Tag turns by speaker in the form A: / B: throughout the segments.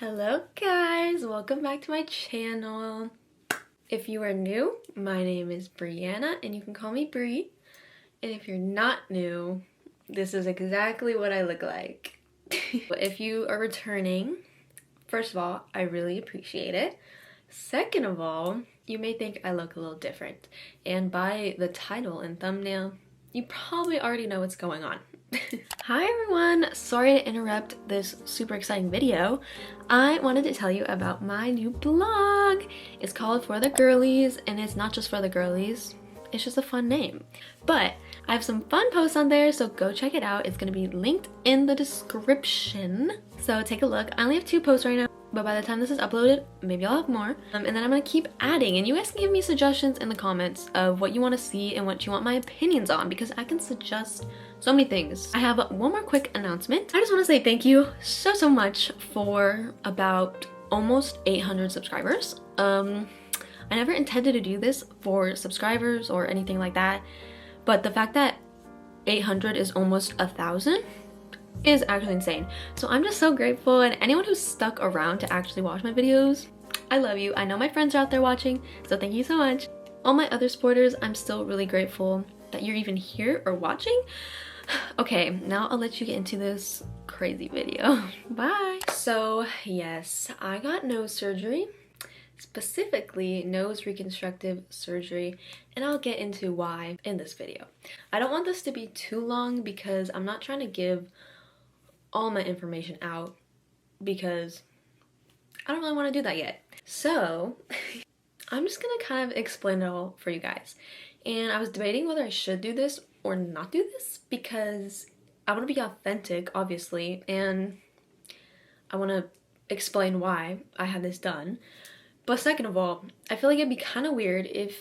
A: Hello guys, welcome back to my channel. If you are new, my name is Brianna and you can call me Bri. And if you're not new, this is exactly what I look like. If you are returning, first of all, I really appreciate it. Second of all, you may think I look a little different. And by the title and thumbnail, you probably already know what's going on. Hi everyone! Sorry to interrupt this super exciting video. I wanted to tell you about my new blog. It's called For the Girlies, and it's not just for the girlies. It's just a fun name. But I have some fun posts on there, so go check it out. It's gonna be linked in the description. So take a look. I only have 2 posts right now, but by the time this is uploaded, maybe I'll have more. And then I'm gonna keep adding, and you guys can give me suggestions in the comments of what you want to see and what you want my opinions on, because I can suggest so many things. I have one more quick announcement. I just want to say thank you so much for about almost 800 subscribers. I never intended to do this for subscribers or anything like that, but the fact that 800 is almost 1,000 is actually insane. So I'm just so grateful, and anyone who's stuck around to actually watch my videos, I love you. I know my friends are out there watching, so thank you so much. All my other supporters, I'm still really grateful that you're even here or watching. Okay, now I'll let you get into this crazy video. Bye! So yes, I got nose surgery, specifically nose reconstructive surgery, and I'll get into why in this video. I don't want this to be too long because I'm not trying to give all my information out because I don't really want to do that yet. So I'm just gonna kind of explain it all for you guys. And I was debating whether I should do this or not do this because I want to be authentic, obviously, and I want to explain why I had this done. But second of all, I feel like it'd be kind of weird if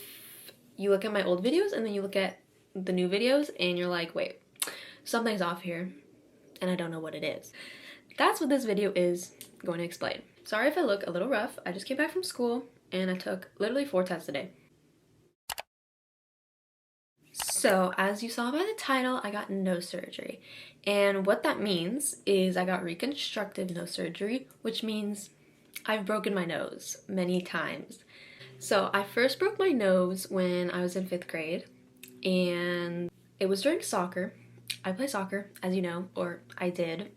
A: you look at my old videos and then you look at the new videos and you're like, wait, something's off here and I don't know what it is. That's what this video is going to explain. Sorry if I look a little rough. I just came back from school and I took literally 4 tests a day. So as you saw by the title, I got nose surgery. And what that means is I got reconstructive nose surgery, which means I've broken my nose many times. So I first broke my nose when I was in 5th grade, and it was during soccer. I play soccer, as you know, or I did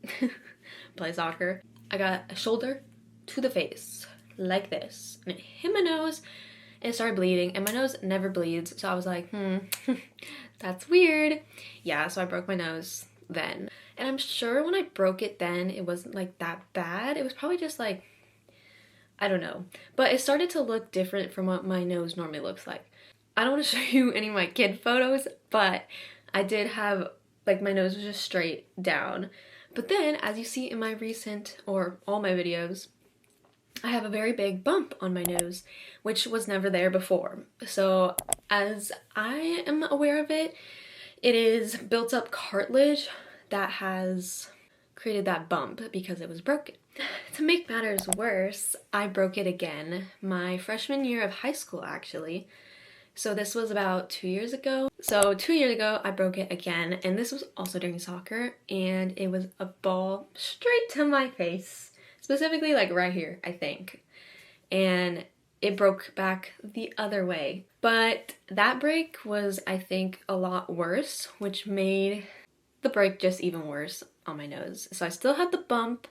A: play soccer. I got a shoulder to the face, like this, and it hit my nose, and it started bleeding, and my nose never bleeds, so I was like, that's weird. Yeah, so I broke my nose then. And I'm sure when I broke it then, it wasn't like that bad. It was probably just like, I don't know. But it started to look different from what my nose normally looks like. I don't want to show you any of my kid photos, but I did have, like, my nose was just straight down. But then, as you see in my recent, or all my videos, I have a very big bump on my nose, which was never there before. So as I am aware of it, it is built up cartilage that has created that bump because it was broken. To make matters worse, I broke it again my freshman year of high school, actually. So this was about 2 years ago. So 2 years ago, I broke it again, and this was also during soccer, and it was a ball straight to my face. Specifically, like right here, I think. And it broke back the other way. But that break was, I think, a lot worse, which made the break just even worse on my nose. So I still had the bump,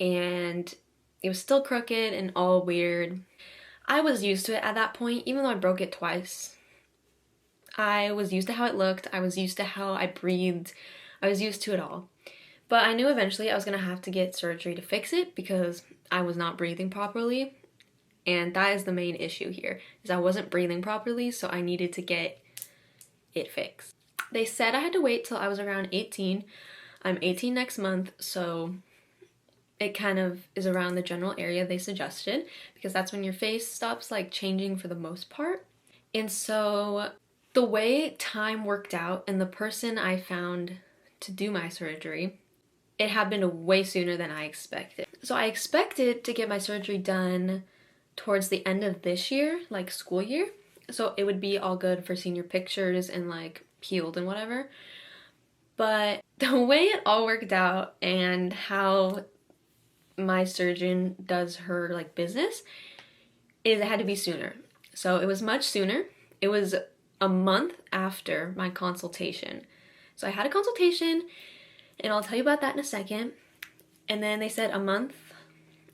A: and it was still crooked and all weird. I was used to it at that point, even though I broke it twice. I was used to how it looked. I was used to how I breathed. I was used to it all. But I knew eventually I was going to have to get surgery to fix it because I was not breathing properly. And that is the main issue here, is I wasn't breathing properly, so I needed to get it fixed. They said I had to wait till I was around 18. I'm 18 next month, so it kind of is around the general area they suggested because that's when your face stops like changing for the most part. And so the way time worked out and the person I found to do my surgery, it happened way sooner than I expected. So I expected to get my surgery done towards the end of this year, like school year. So it would be all good for senior pictures and like healed and whatever. But the way it all worked out and how my surgeon does her like business, is it had to be sooner. So it was much sooner. It was a month after my consultation. So I had a consultation, and I'll tell you about that in a second. And then they said a month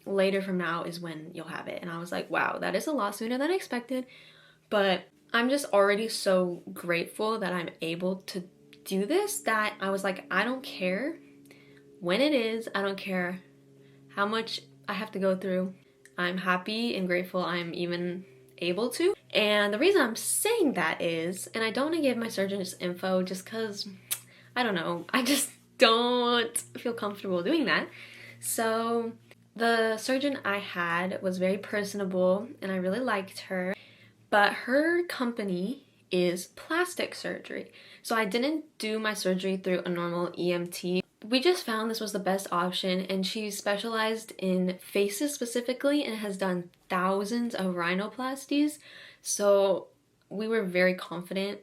A: later from now is when you'll have it. And I was like, wow, that is a lot sooner than I expected. But I'm just already so grateful that I'm able to do this that I was like, I don't care when it is. I don't care how much I have to go through. I'm happy and grateful I'm even able to. And the reason I'm saying that is, and I don't want to give my surgeon this info just because, I don't know, I just don't feel comfortable doing that. So the surgeon I had was very personable and I really liked her, but her company is plastic surgery. So I didn't do my surgery through a normal EMT. We just found this was the best option, and she specialized in faces specifically and has done thousands of rhinoplasties. So we were very confident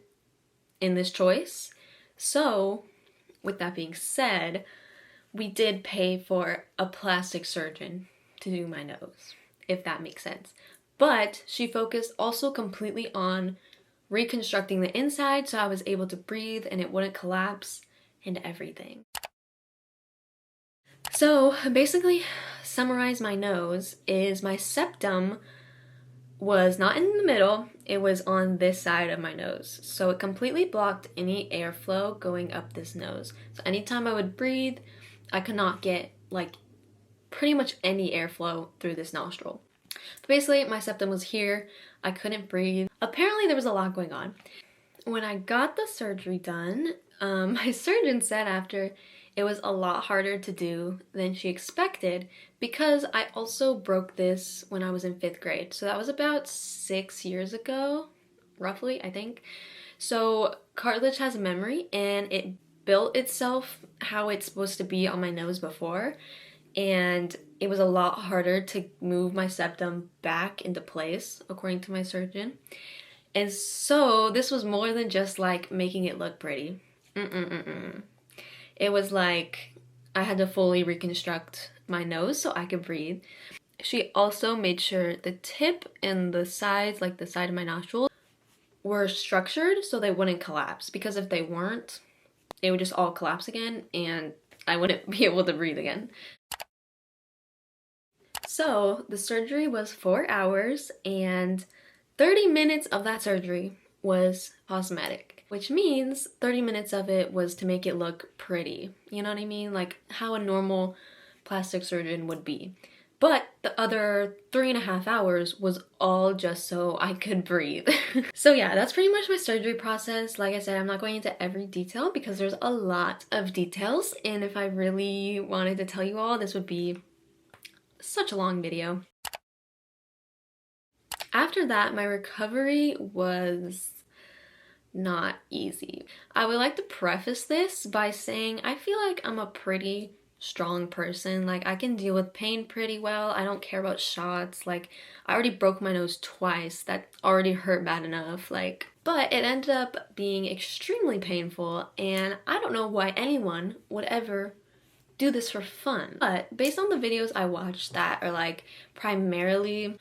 A: in this choice. So with that being said, we did pay for a plastic surgeon to do my nose, if that makes sense. But she focused also completely on reconstructing the inside so I was able to breathe and it wouldn't collapse and everything. So basically, summarize my nose is my septum was not in the middle, it was on this side of my nose. So it completely blocked any airflow going up this nose. So anytime I would breathe, I could not get like pretty much any airflow through this nostril. But basically, my septum was here, I couldn't breathe. Apparently there was a lot going on. When I got the surgery done, my surgeon said after it was a lot harder to do than she expected because I also broke this when I was in 5th grade. So that was about 6 years ago, roughly, I think. So cartilage has a memory and it built itself how it's supposed to be on my nose before. And it was a lot harder to move my septum back into place, according to my surgeon. And so this was more than just like making it look pretty. It was like I had to fully reconstruct my nose so I could breathe. She also made sure the tip and the sides, like the side of my nostril, were structured so they wouldn't collapse. Because if they weren't, it would just all collapse again and I wouldn't be able to breathe again. So the surgery was 4 hours and 30 minutes of that surgery was cosmetic, which means 30 minutes of it was to make it look pretty. You know what I mean? Like how a normal plastic surgeon would be. But the other 3.5 hours was all just so I could breathe. So yeah, that's pretty much my surgery process. Like I said, I'm not going into every detail because there's a lot of details. And if I really wanted to tell you all, this would be such a long video. After that, my recovery was not easy. I would like to preface this by saying I feel like I'm a pretty strong person. Like I can deal with pain pretty well. I don't care about shots. Like I already broke my nose twice. That already hurt bad enough. But it ended up being extremely painful and I don't know why anyone would ever do this for fun. But based on the videos I watched that are like primarily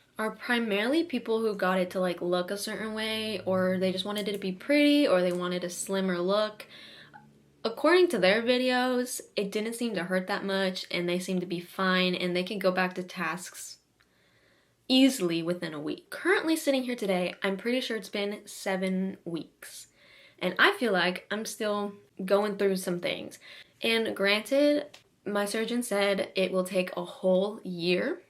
A: people who got it to like look a certain way, or they just wanted it to be pretty, or they wanted a slimmer look. According to their videos, it didn't seem to hurt that much and they seemed to be fine and they could go back to tasks easily within a week. Currently sitting here today, I'm pretty sure it's been 7 weeks. And I feel like I'm still going through some things. And granted, my surgeon said it will take a whole year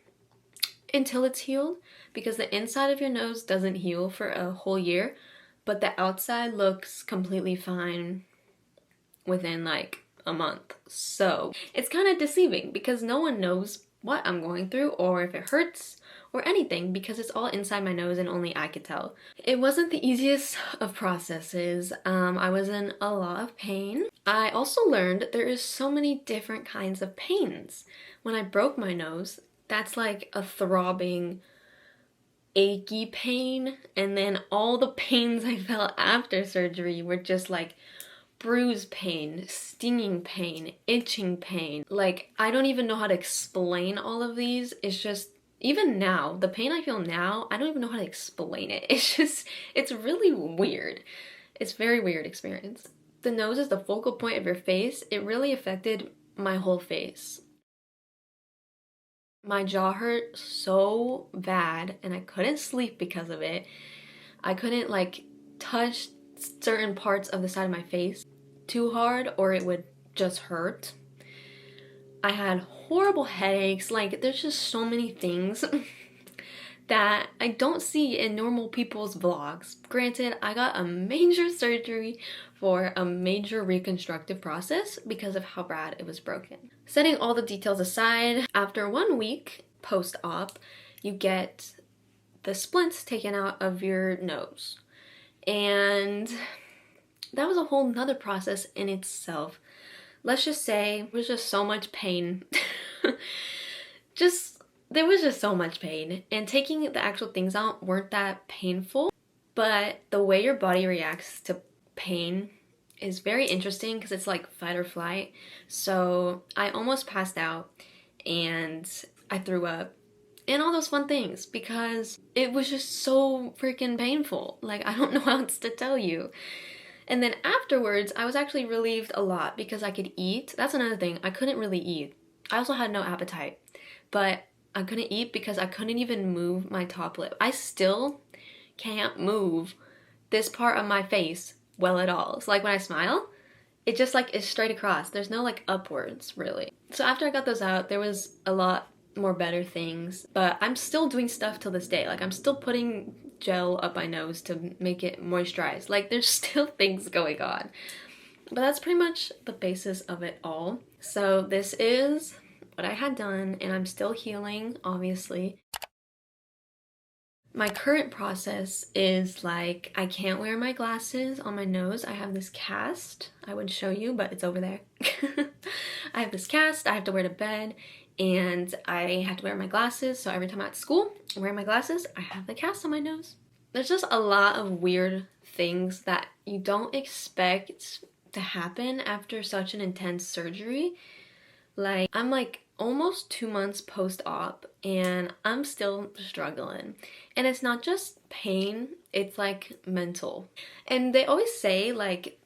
A: until it's healed because the inside of your nose doesn't heal for a whole year, but the outside looks completely fine within like a month. So it's kind of deceiving because no one knows what I'm going through or if it hurts or anything because it's all inside my nose and only I could tell. It wasn't the easiest of processes. I was in a lot of pain. I also learned there is so many different kinds of pains. When I broke my nose, that's like a throbbing, achy pain, and then all the pains I felt after surgery were just like bruise pain, stinging pain, itching pain. Like, I don't even know how to explain all of these. It's just, even now, the pain I feel now, I don't even know how to explain it. It's really weird. It's a very weird experience. The nose is the focal point of your face. It really affected my whole face. My jaw hurt so bad and I couldn't sleep because of it. I couldn't like touch certain parts of the side of my face too hard or it would just hurt. I had horrible headaches. Like, there's just so many things that I don't see in normal people's vlogs. Granted, I got a major surgery for a major reconstructive process because of how bad it was broken. Setting all the details aside, after 1 week post-op, you get the splints taken out of your nose. And that was a whole nother process in itself. Let's just say there was just so much pain. There was just so much pain. And taking the actual things out weren't that painful. But the way your body reacts to pain is very interesting because it's like fight or flight. So I almost passed out and I threw up and all those fun things because it was just so freaking painful. Like, I don't know how else to tell you. And then afterwards, I was actually relieved a lot because I could eat. That's another thing. I couldn't really eat. I also had no appetite, but I couldn't eat because I couldn't even move my top lip. I still can't move this part of my face well at all. So like when I smile, it just like is straight across. There's no like upwards really. So after I got those out, there was a lot more better things, but I'm still doing stuff till this day. Like, I'm still putting gel up my nose to make it moisturized. Like, there's still things going on. But that's pretty much the basis of it all. So this is what I had done, and I'm still healing, obviously. My current process is like, I can't wear my glasses on my nose. I have this cast. I would show you, but it's over there. I have this cast I have to wear to bed, and I have to wear my glasses. So every time I'm at school, I'm wearing my glasses, I have the cast on my nose. There's just a lot of weird things that you don't expect to happen after such an intense surgery. Like, I'm like almost 2 months post-op and I'm still struggling. And it's not just pain, it's like mental. And they always say like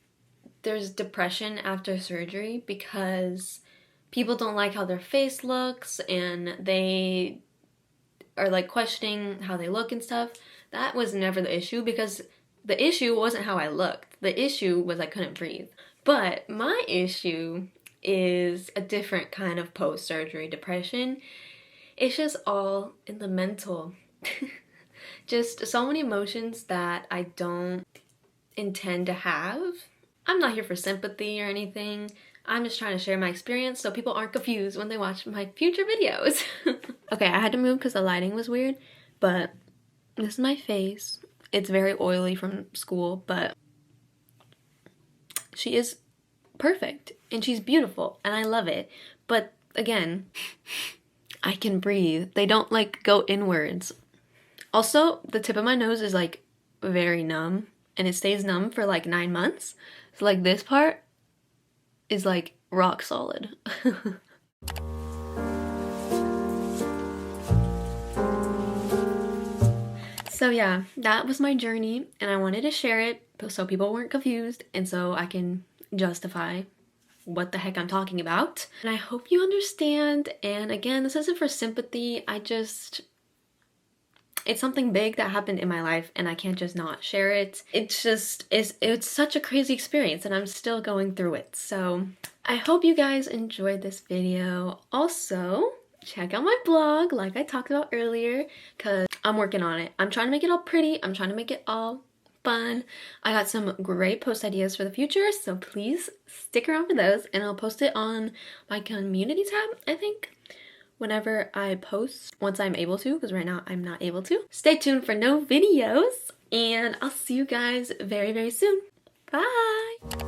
A: there's depression after surgery because people don't like how their face looks and they are like questioning how they look and stuff. That was never the issue because the issue wasn't how I looked. The issue was I couldn't breathe. But my issue is a different kind of post-surgery depression. It's just all in the mental. Just so many emotions that I don't intend to have. I'm not here for sympathy or anything. I'm just trying to share my experience so people aren't confused when they watch my future videos. Okay, I had to move because the lighting was weird, but this is my face. It's very oily from school, but she is perfect and she's beautiful and I love it. But again, I can breathe. They don't like go inwards. Also, the tip of my nose is like very numb and it stays numb for like 9 months. So like this part is like rock solid. So yeah, that was my journey and I wanted to share it so people weren't confused and so I can justify what the heck I'm talking about. And I hope you understand. And again, this isn't for sympathy. It's something big that happened in my life and I can't just not share it. It's such a crazy experience and I'm still going through it. So I hope you guys enjoyed this video. Also, check out my blog like I talked about earlier because I'm working on it. I'm trying to make it all pretty. I'm trying to make it all fun. I got some great post ideas for the future, so please stick around for those and I'll post it on my community tab, I think, whenever I post, once I'm able to, because right now I'm not able to. Stay tuned for no videos and I'll see you guys very, very soon. Bye!